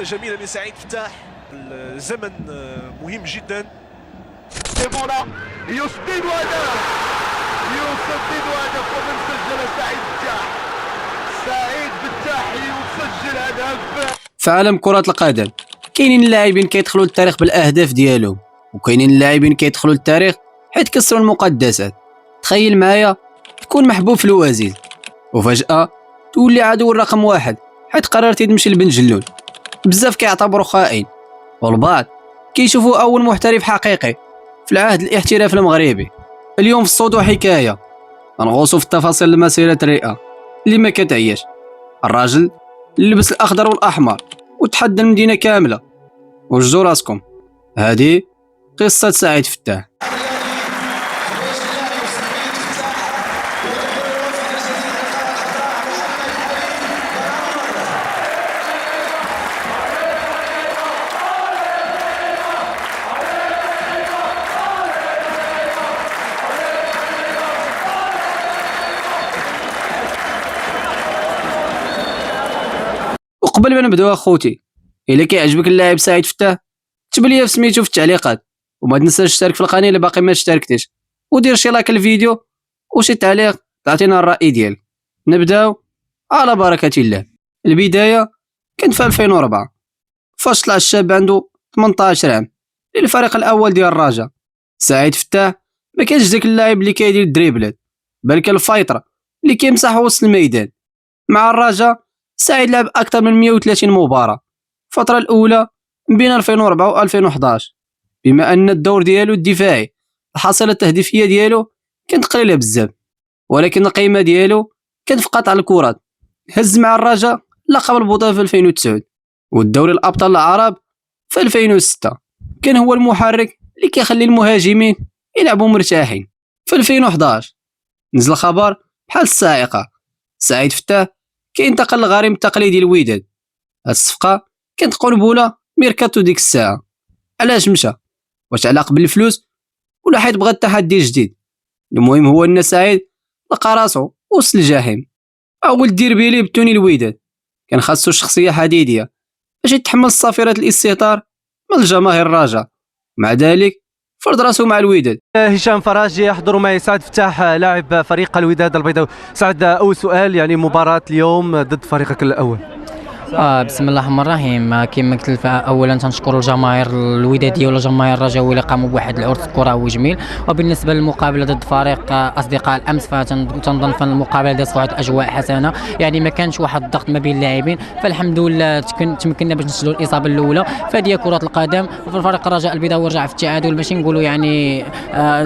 جميلة من سعيد فتاح. الزمن مهم جدا. يسدد هدف ومن سجل سعيد فتاح. سعيد فتاح يسجل هدف. في عالم كرة القدم كاينين اللاعبين كيدخلوا للتاريخ بالاهداف ديالهم، وكاينين اللاعبين كيدخلوا للتاريخ حيت كسروا المقدسات. تخيل معايا تكون محبوب في الوزيز وفجأة تولي عدو الرقم واحد حيت قررتي تمشي لبن جلول. بزاف كيعتبروا خائن، والبعض كيشوفوا اول محترف حقيقي في العهد الاحتراف المغربي. اليوم في الصوت حكايه غنغوصوا في تفاصيل مسيره الرئه اللي ما كتعيش. الراجل اللي لبس الاخضر والاحمر وتحدى المدينه كامله. وجدوا راسكم، هذه قصه سعيد فتاح. وقبل ما نبداو اخوتي، الا كيعجبك اللاعب سعيد فتاح كتب لي في سميتو في التعليقات، وما تنساش تشترك في القناه الا باقي ما اشتركتيش، ودير شي لايك الفيديو وشي تعليق تعطينا الراي ديالك. نبداو على بركه الله. البدايه كانت في 2004 فاش طلع الشاب عنده 18 عام للفريق الاول ديال الرجاء. سعيد فتاح ما كانش داك اللاعب اللي كيدير الدريبلات، بل كان الفايطره اللي كيمسح وسط الميدان. مع الرجاء سعيد لعب اكثر من 130 مباراه الفتره الاولى بين 2004 و 2011. بما ان الدور ديالو الدفاعي الحصيله التهديفيه ديالو كانت قليله بزاف، ولكن القيمه ديالو كانت في قطع الكرات. هز مع الرجاء لقب البطوله في 2009 والدوري الابطال العرب في 2006. كان هو المحرك اللي كيخلي المهاجمين يلعبوا مرتاحين. في 2011 نزل خبر بحال الصاعقه، سعيد فتاح كينتقل للغريم التقليدي الوداد. هاد الصفقه كانت قنبله ميركاتو ديك الساعه. علاش مشى؟ واش علاق بالفلوس ولا حيت بغى التحدي جديد؟ المهم هو ان سعيد لقى راسو وسط الجحيم. اول ديربيلي بتوني الوداد كان خاصو شخصيه حديديه باش يتحمل صافره الاستهتار من الجماهير الرجاء. مع ذلك فرض راسو مع الوداد. هشام فرج يحضر معي سعد فتاح لاعب فريق الوداد البيضاوي. سعد، اول سؤال، يعني مباراه اليوم ضد فريقك الاول. بسم الله الرحمن الرحيم. كما قلت اولا تنشكر الجماهير الوداديه ولا الجماهير الرجاويه اللي قاموا بواحد العرس كروي جميل. وبالنسبه للمقابله ضد فريق اصدقاء الامس فتنظن في المقابله دازت واحد الاجواء حسنه، يعني ما كانش واحد الضغط ما بين اللاعبين، فالحمد لله تمكنا باش نسجلوا الاصابه الاولى. فهذه كره القدم. وفي الفريق الرجاء البيضاوي رجع في التعادل باش نقولوا يعني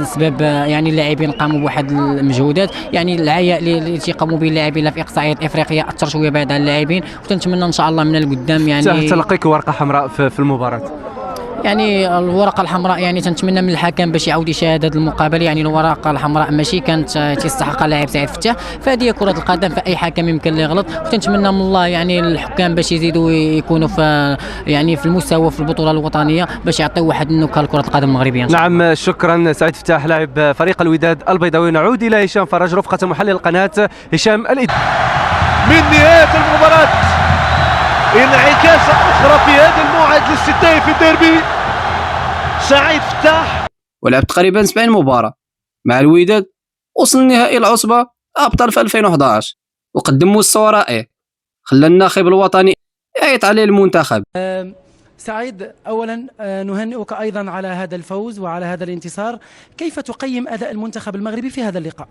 سبب يعني اللاعبين قاموا بواحد المجهودات، يعني العياء اللي تيقاموا به اللاعبين في اقصائيات افريقيا اثر شويه بعد على اللاعبين، وتنتمنى ان شاء الله من القدام يعني تلقيك ورقه حمراء في المباراه. يعني الورقه الحمراء يعني تنتمنى من الحكم باش يعاود يشاهد هذه المقابله. يعني الورقه الحمراء ماشي كانت تستحق اللاعب سعيد فتاح، فهذه كره القدم فاي حكم يمكن اللي يغلط، وتنتمنى من الله يعني الحكام باش يزيدوا يكونوا في يعني في المستوى في البطوله الوطنيه باش يعطيو واحد النكهه لكره القدم المغربيه. نعم، شكرا سعيد فتاح لاعب فريق الوداد البيضاوي. نعود الى هشام فرج رفقه محلل القناه. هشام، من نهايه المباراه انعكاس اخرى في هذا الموعد للستاي في الديربي. سعيد فتاح ولعب تقريبا 70 مباراه مع الوداد، وصل نهائي العصبه ابطال في 2011 وقدم مستوى رائع خلى الناخب الوطني يعيط عليه المنتخب. سعيد، أولا نهنئك أيضا على هذا الفوز وعلى هذا الانتصار. كيف تقيم أداء المنتخب المغربي في هذا اللقاء؟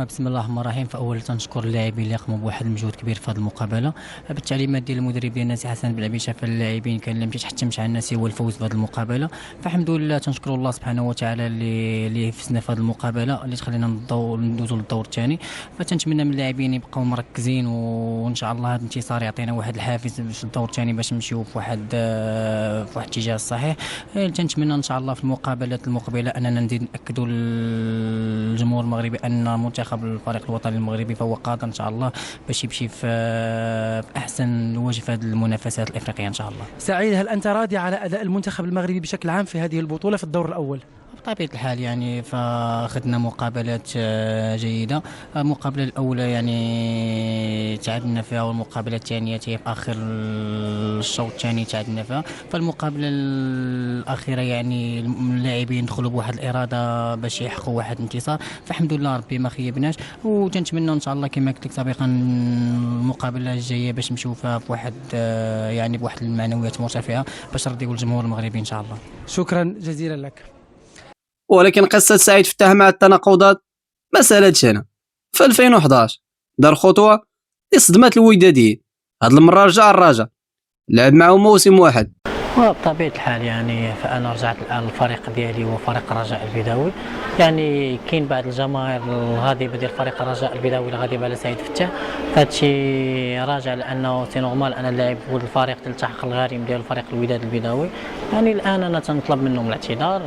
بسم الله الرحمن الرحيم. فاولا تنشكر اللاعبين اللي قاموا بواحد المجهود كبير في هذه المقابله بالتعليمات ديال المدرب ديالنا سي حسن بلعبيشه. فاللاعبين كان اللي مشات حتى مشى الناس هو الفوز في هذه المقابله. فالحمد لله تنشكر الله سبحانه وتعالى اللي فزنا في هذه المقابله اللي تخلينا ندوزوا للدور الثاني. فتنتمنى من اللاعبين يبقاو مركزين، وان شاء الله هذا الانتصار يعطينا واحد الحافز في الدور الثاني باش نمشيو في واحد الاتجاه الصحيح. تنتمنى ان شاء الله في المقابلات المقبله اننا نزيد ناكدوا للجمهور المغربي ان منتخب الفريق الوطني المغربي فهو قادر ان شاء الله باش يمشي في احسن وجه في هذه المنافسات الافريقيه ان شاء الله. سعيد، هل انت راضي على اداء المنتخب المغربي بشكل عام في هذه البطوله في الدور الاول؟ بطبيعة الحال يعني فاخذنا مقابلات جيدة. المقابلة الأولى يعني تعادلنا فيها، والمقابلة الثانية هي في آخر الشوط الثاني تعادلنا فيها. فالمقابلة الأخيرة يعني اللاعبين دخلوا بواحد الإرادة باش يحققوا واحد الانتصار، فالحمد لله ربي ما خيبناش. وتنتمنى إن شاء الله كما قلت لك سابقا المقابلة الجاية باش نشوفها بواحد يعني بواحد المعنويات مرتفعة باش نرضيو الجمهور المغربي إن شاء الله. شكرا جزيلا لك. ولكن قصة سعيد فتاح مع التناقضات ما سالتش هنا. في 2011 دار خطوة لصدمات الوداديين، هاد المرة رجع الرجاء لعب معه موسم واحد. وبطبيعة الحال يعني فأنا رجعت الآن الفريق ديالي هو فريق الرجاء البيضاوي. يعني كاين بعض الجماهير الغاضبة ديال فريق الرجاء البيضاوي الغاضبة على سعيد فتاح، فهادشي راجع لأنه سي نورمال أنا لاعب ولد الفريق تلتحق الغريم ديال الفريق الوداد البيضاوي. يعني الآن أنا تنطلب منهم الاعتذار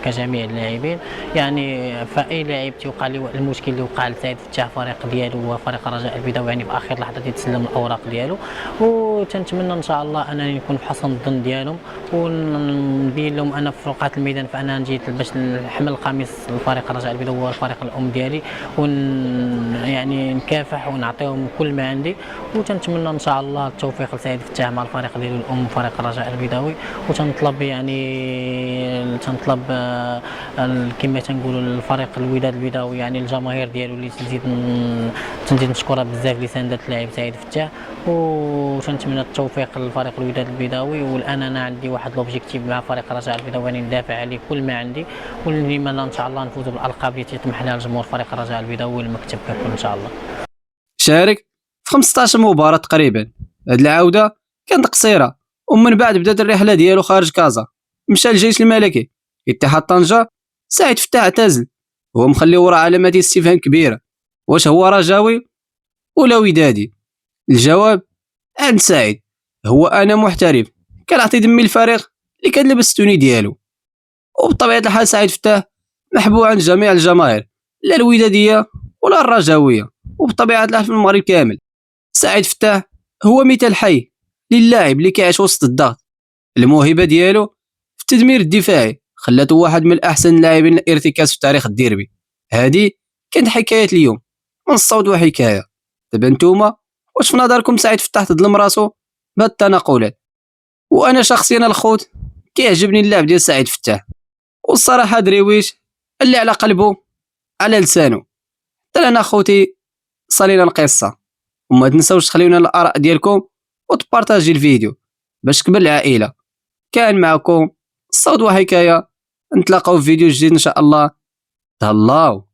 كجميع اللاعبين. يعني فأي لاعب تيوقع له المشكل اللي وقع لسعيد فتاح فريق ديالو هو فريق الرجاء البيضاوي، يعني في آخر لحظة يتسلم الأوراق ديالو. وتنتمنى إن شاء الله أنني نكون في حسن الظن ديالهم، ونبين لهم انا في رقعه الميدان فانا جيت باش نحمل القميص الفريق الرجاء البيضاوي هو الفريق الام ديالي، يعني نكافح ونعطيهم كل ما عندي. وتنتمنى ان شاء الله التوفيق لسعيد فتاح مع الفريق ديالو الام فريق الرجاء البيضاوي. وتنطلب يعني تنطلب كما تنقولوا الفريق الوداد البيضاوي يعني الجماهير ديالو اللي تنزيد نشكرها بزاف اللي ساندت اللاعب سعيد فتاح. وتنتمنى التوفيق للفريق الوداد البيضاوي. والان انا عندي واحد لوبجيكتيف مع فريق الرجاء البيضاوي يعني ندافع عليه كل ما عندي، ونتمنى ان شاء الله نفوزوا بالالقاب اللي تطمح لها الجمهور فريق الرجاء البيضاوي والمكتب ككل ان شاء الله. شارك في 15 مباراة تقريبا. هاد العودة كانت قصيرة، ومن بعد بدات الرحلة ديالو خارج كازا، مشى للجيش الملكي اتحاد طنجة. سعيد فتاح اعتزل، هو مخلي وراه علامات استفهام كبيرة. واش هو رجاوي ولا ودادي؟ الجواب عند سعيد هو انا محترف كنعطي دمي الفريق اللي كنلبس التوني ديالو. وبطبيعة الحال سعيد فتاح محبوب عند جميع الجماهير، لا الودادية ولا الرجاوية، وبطبيعة الحال في المغرب كامل. سعيد فتاح هو مثال حي للاعب اللي كيعيش وسط الضغط. الموهبة ديالو في التدمير الدفاعي خلاته واحد من احسن اللاعبين الارتكاز في تاريخ الديربي. هذه كانت حكاية اليوم من الصوت وحكاية. دابا نتوما واش في نظركم سعيد فتاح تظلم راسو بهاد التناقلات؟ وانا شخصيا الخوت كيعجبني اللعب ديال سعيد فتاح، والصراحه درويش اللي على قلبه على لسانه. حتى انا خوتي صالينا القصه، وما تنساوش تخليونا الاراء ديالكم وتبارطاجي الفيديو باش تكبر العائله. كان معكم صوت وحكايه، نتلاقاو في فيديو جديد ان شاء الله. تهلاو.